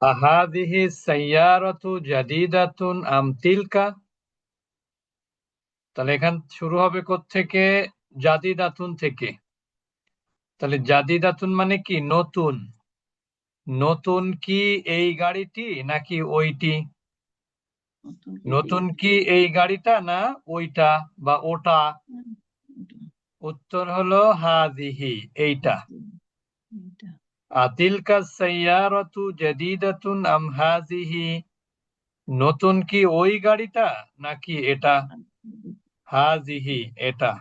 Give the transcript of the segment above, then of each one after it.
আহাদিহি সাইয়ারাতু জাদিদাতুন আম তিলকা। তাহলে এখান শুরু হবে কোত্থেকে? জাদিদাতুন থেকে। তাহলে জাদিদাতুন মানে কি? নতুন। নতুন কি এই গাড়িটি নাকি ওইটি? নতুন কি এই গাড়িটা না ওইটা বা ওটা? উত্তর হলো হাদিহি, এইটা। আতিলকা সাইয়ারাতু জাদিদাতুন আম হাযিহি, নতুন কি ওই গাড়িটা নাকি এটা? হাযিহি, এটা।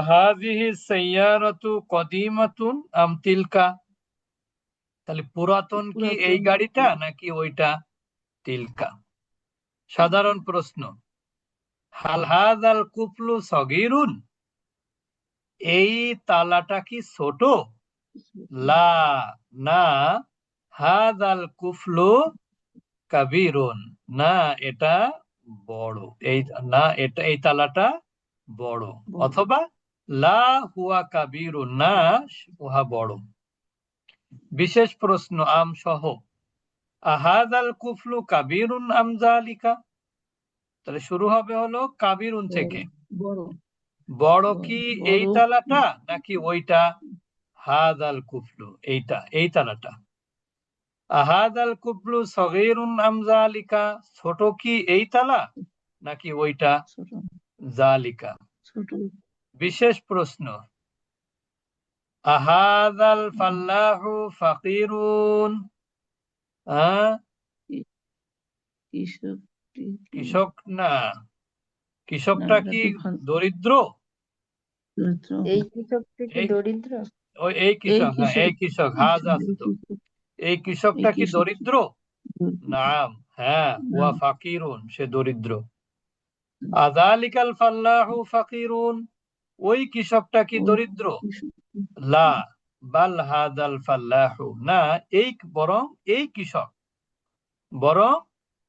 হাযিহি সাইয়ারাতু কদিমাতুন আম তিলকা, তাহলে পুরাতন কি এই গাড়িটা নাকি ওইটা? তিলকা। সাধারণ প্রশ্ন, হাল হাযাল কুফলু সগীরুন, এই তালাটা কি ছোট? লা, না। হাযাল কুফলু কাবীরুন, না এটা বড়। এই না, এটা এই তালাটা বড়। অথবা লা হুয়া কাবীরুন, না উহা বড়। বিশেষ প্রশ্ন আম সহ, আহাযাল কুফলু কাবীরুন আম যালিকা, তাহলে শুরু হবে হলো কাবীরুন থেকে। বড় কি এই তালাটা নাকি ওইটা? হাযাল কুফলু, এইটা, এই তালাটা। আহাযাল কুফলু সগীরুন আম যালিকা, ছোট কি এই তালা নাকি ওইটা? যালিকা। বিশেষ প্রশ্ন, আহাযাল ফাল্লাহু ফাকিরুন, কৃষক না, কৃষকটা কি দরিদ্র? এই কৃষকটা কি দরিদ্র? এই কৃষক, হ্যাঁ এই কৃষক, এই কৃষকটা কি দরিদ্র? নাম, হ্যাঁ, হুয়া ফাকিরুন, সে দরিদ্র। আযালিকাল ফাল্লাহু ফাকিরুন, ওই কৃষকটা কি দরিদ্র? লা, বাল হাযাল ফাল্লাহু, না এই, বরং এই কৃষক, বরং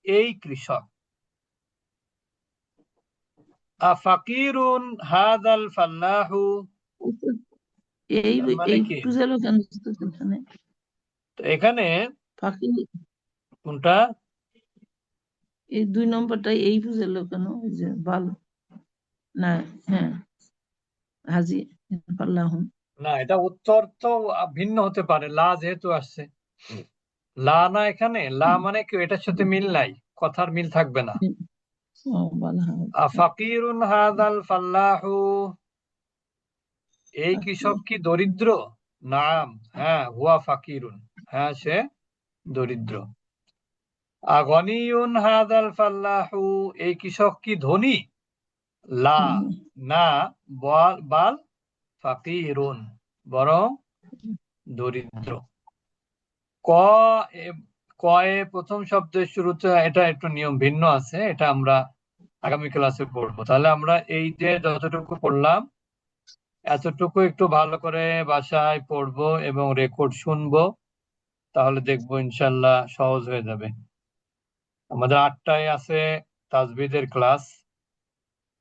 এই কৃষক। আফাকিরুন হাযাল ফাল্লাহু, এই মানে এই কি? বুঝালো কেন তো এখানে কোনটা? এই 2 নম্বরটা এই বুঝালো কেন? ওই যে বাল না, হ্যাঁ হাজি ফাল্লাহু, না, এটা উত্তর তো ভিন্ন হতে পারে, লা যেহেতু আসছে। লা না, এখানে লা মানে কি এটার সাথে মিল নাই, কথার মিল থাকবে না। আফাকিরুন হাযাল ফাল্লাহু, এই কৃষক কি দরিদ্র? নাম, হ্যাঁ, হুয়া ফাকিরুন, হ্যাঁ সে দরিদ্র। আগনিয়ুন হাযাল ফাল্লাহু, এই কৃষক কি ধনী? লা, না, বাল ফাকিরুন, বরং দরিদ্র। ক কয়ে প্রথম শব্দের শুরুতে এটা একটু নিয়ম ভিন্ন আছে, এটা আমরা আগামী ক্লাসে পড়বো। তাহলে আমরা এই যে যতটুকু পড়লাম এতটুকু একটু ভালো করে বাসায় পড়বো এবং রেকর্ড শুনবো, তাহলে দেখবো ইনশাল্লাহ সহজ হয়ে যাবে। আমাদের 8টায় আছে তাজবিদের ক্লাস।